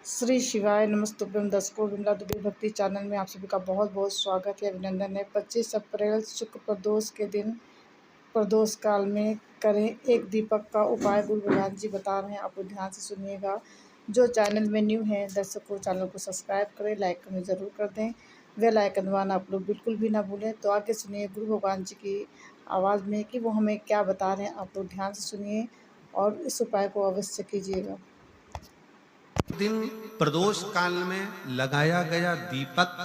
श्री शिवाय नमस्तुभ्यम। दर्शकों, विमला दुबे भक्ति चैनल में आप सभी का बहुत बहुत स्वागत है, अभिनंदन है। 25 अप्रैल शुक्ल प्रदोष के दिन प्रदोष काल में करें एक दीपक का उपाय। गुरु भगवान जी बता रहे हैं, आप लोग ध्यान से सुनिएगा। जो चैनल में न्यू है दर्शकों, चैनल को सब्सक्राइब करें, लाइक कमेंट ज़रूर कर दें, बेल आइकन दबाना आप लोग बिल्कुल भी ना भूलें। तो आगे सुनिए गुरु भगवान जी की आवाज़ में कि वो हमें क्या बता रहे हैं। आप लोग ध्यान से सुनिए और इस उपाय को अवश्य कीजिएगा। दिन प्रदोष काल में लगाया गया दीपक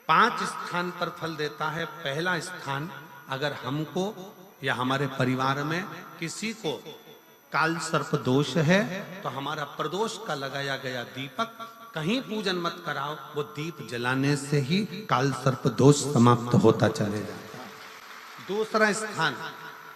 5 स्थान पर फल देता है। पहला स्थान, अगर हमको या हमारे परिवार में किसी को काल सर्प दोष है तो हमारा प्रदोष का लगाया गया दीपक कहीं पूजन मत कराओ, वो दीप जलाने से ही काल सर्प दोष समाप्त होता चले जाता है। दूसरा स्थान,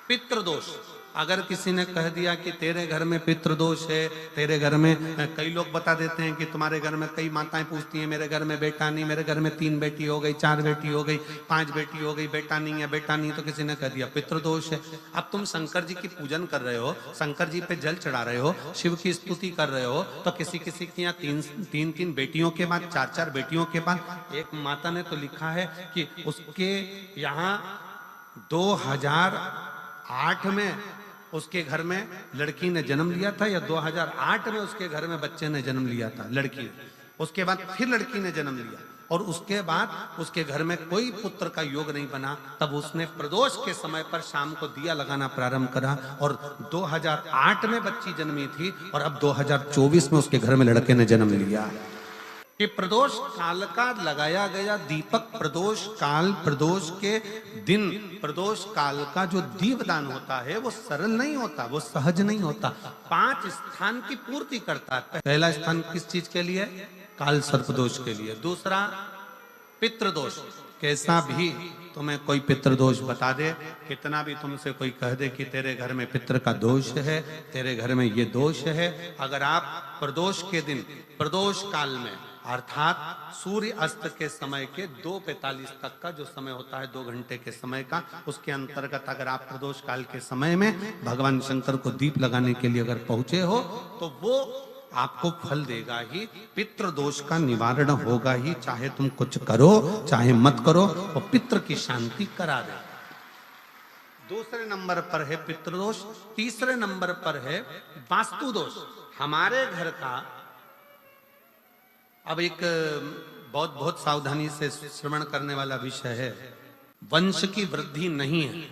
पितृदोष। अगर किसी ने कह दिया कि तेरे घर में पितृदोष है, तेरे घर में, कई लोग बता देते हैं कि तुम्हारे घर में, कई माताएं पूछती हैं मेरे घर में बेटा नहीं, मेरे घर में 3 बेटी हो गई, 4 बेटी हो गई, 5 बेटी हो गई, बेटा नहीं है, बेटा नहीं, तो किसी ने कह दिया पितृदोष है। अब तुम शंकर जी की पूजन कर रहे हो, शंकर जी पे जल चढ़ा रहे हो, शिव की स्तुति कर रहे हो, तो किसी किसी की यहाँ 3 बेटियों के बाद, 4 बेटियों के बाद, एक माता ने तो लिखा है कि उसके यहाँ 2008 में उसके घर में लड़की ने जन्म लिया था, या 2008 में उसके घर में बच्चे ने जन्म लिया था, लड़की। उसके बाद फिर लड़की ने जन्म लिया और उसके बाद उसके घर में कोई पुत्र का योग नहीं बना। तब उसने प्रदोष के समय पर शाम को दिया लगाना प्रारंभ करा और 2008 में बच्ची जन्मी थी और अब 2024 में उसके घर में लड़के ने जन्म लिया। कि प्रदोष काल का लगाया गया दीपक, प्रदोष काल, प्रदोष के दिन, प्रदोष काल का जो दीपदान होता है वो सरल नहीं होता, वो सहज नहीं होता। 5 स्थान की पूर्ति करता है। पहला स्थान किस चीज के लिए? काल सर्प दोष के लिए। दूसरा, पितृदोष। कैसा भी तुम्हें कोई पितृदोष बता दे, कितना भी तुमसे कोई कह दे कि तेरे घर में पितृ का दोष है, तेरे घर में ये दोष है, अगर आप प्रदोष के दिन, प्रदोष काल में, अर्थात सूर्य अस्त के समय के 2:45 तक का जो समय होता है, 2 घंटे के समय का, उसके अंतर्गत अगर आप प्रदोष काल के समय में भगवान शंकर को दीप लगाने के लिए अगर पहुंचे हो तो वो आपको फल देगा ही, पितृदोष का निवारण होगा ही। चाहे तुम कुछ करो चाहे मत करो, वो पितृ की शांति करा दे। दूसरे नंबर पर है पितृदोष। तीसरे नंबर पर है वास्तु दोष। हमारे घर का, अब एक बहुत सावधानी से श्रवण करने वाला विषय है, वंश की वृद्धि नहीं है।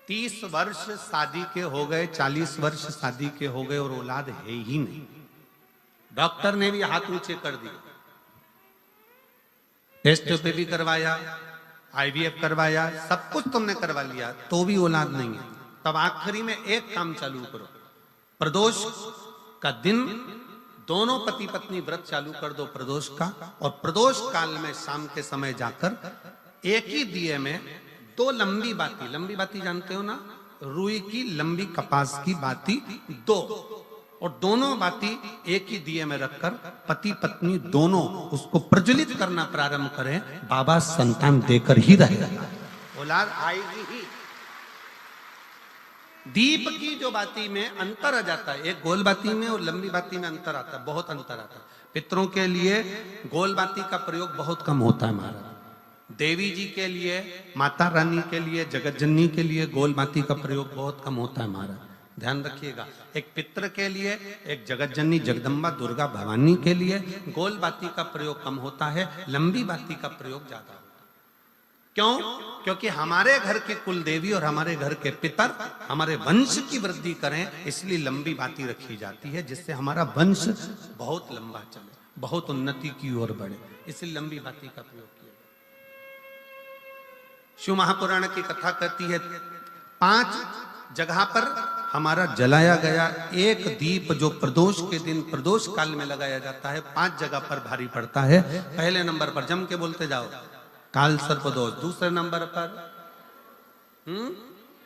30 वर्ष शादी के हो गए, 40 वर्ष शादी के हो गए और औलाद है ही नहीं। डॉक्टर ने भी हाथ ऊंचे कर दिए, टेस्ट पे भी करवाया, IVF करवाया, सब कुछ तुमने करवा लिया, तो भी औलाद नहीं है। तब आखिरी में एक काम चालू करो, प्रदोष का दिन दोनों पति पत्नी व्रत चालू कर दो प्रदोष का, और प्रदोष काल में शाम के समय जाकर एक ही दिए में 2 लंबी बाती जानते हो ना, रुई की लंबी कपास की बाती 2, और दोनों बाती एक ही दिए में रखकर पति पत्नी दोनों उसको प्रज्वलित करना प्रारंभ करें। बाबा संतान देकर ही रहेगा, औलाद आएगी ही। दीप की जो बाती में अंतर आ जाता है, एक गोल बाती में और लंबी बाती में अंतर आता है, बहुत अंतर आता है। पितरों के लिए गोल बाती का प्रयोग बहुत कम होता है महाराज। देवी जी के लिए, माता रानी के लिए, जगत जननी के लिए गोल बाती का प्रयोग बहुत कम होता है महाराज, ध्यान रखिएगा। एक पितृ के लिए, एक जगत जननी जगदम्बा दुर्गा भवानी के लिए गोल बाती का प्रयोग कम होता है, लंबी बाती का प्रयोग ज्यादा होता है। क्यों? क्योंकि हमारे घर के कुल देवी और हमारे घर के पितर हमारे वंश की वृद्धि करें, इसलिए लंबी बाती रखी जाती है, जिससे हमारा वंश बहुत लंबा चले, बहुत उन्नति की ओर बढ़े, इसलिए लंबी बाती का प्रयोग किया। शिव महापुराण की कथा कहती है 5 जगह पर हमारा जलाया गया एक दीप जो प्रदोष के दिन, प्रदोष काल में लगाया जाता है, 5 जगह पर भारी पड़ता है। पहले नंबर पर, जम के बोलते जाओ, काल सर्प दोष। दूसरे नंबर पर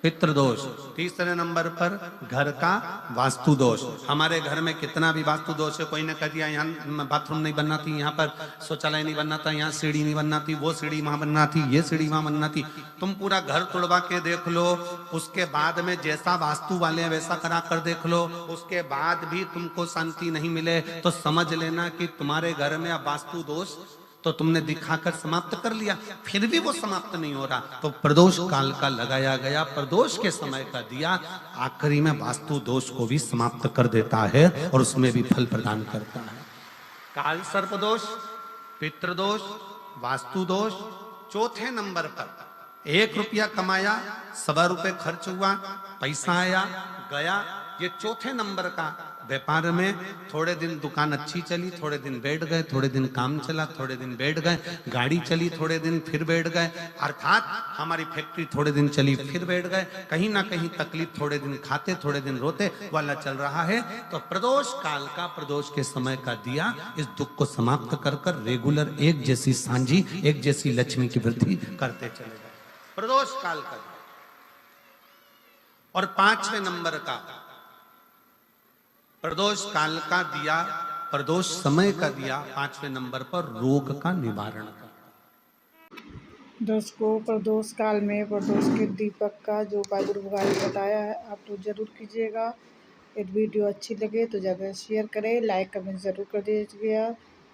पितृदोष। तीसरे नंबर पर घर का वास्तु दोष। हमारे घर में कितना भी वास्तु दोष है, कोई ने कह दिया यहाँ बाथरूम नहीं बनना थी, यहाँ पर शौचालय नहीं बनना था, यहाँ सीढ़ी नहीं बनना थी, वो सीढ़ी वहां बनना थी, ये सीढ़ी वहां बनना थी। तुम पूरा घर तोड़वा के देख लो, उसके बाद में जैसा वास्तु वाले हैं वैसा करा कर देख लो, उसके बाद भी तुमको शांति नहीं मिले तो समझ लेना कि तुम्हारे घर में अब वास्तु दोष तो तुमने दिखाकर समाप्त कर लिया, फिर भी वो समाप्त नहीं हो रहा तो प्रदोष काल का लगाया गया प्रदोष के समय का दिया आखिरी में वास्तु दोष को भी समाप्त कर देता है और उसमें भी फल प्रदान करता है। काल सर्प दोष, पितृदोष, वास्तु दोष। चौथे नंबर पर 1 रुपया कमाया, 1.25 रुपये खर्च हुआ, पैसा आया गया। ये चौथे नंबर का व्यापार में थोड़े दिन दुकान अच्छी चली, थोड़े दिन बैठ गए, थोड़े दिन काम चला, थोड़े दिन बैठ गए, गाड़ी चली थोड़े दिन फिर बैठ गए, अर्थात हमारी फैक्ट्री थोड़े दिन चली फिर बैठ गए, कहीं ना कहीं तकलीफ, थोड़े दिन खाते थोड़े दिन रोते वाला चल रहा है। तो प्रदोष काल का प्रदोष के समय का दिया इस दुख को समाप्त कर कर रेगुलर एक जैसी सांझी, एक जैसी लक्ष्मी की वृद्धि करते चले गए। प्रदोष काल का। और 5वें नंबर का प्रदोष काल का दिया, प्रदोष समय का दिया 5वें नंबर पर रोग का निवारण का। दर्शकों, प्रदोष काल में प्रदोष के दीपक का जो उपाय गुरु भाई ने बताया है आप तो जरूर कीजिएगा। यदि वीडियो अच्छी लगे तो ज़्यादा शेयर करें, लाइक कमेंट जरूर कर दीजिएगा,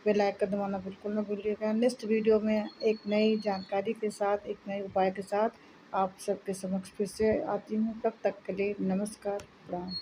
बेल आइकन दबाना बिल्कुल न भूलिएगा। नेक्स्ट वीडियो में एक नई जानकारी के साथ, एक नए उपाय के साथ आप सबके समक्ष फिर से आती हूँ। तब तक के लिए नमस्कार, प्रणाम।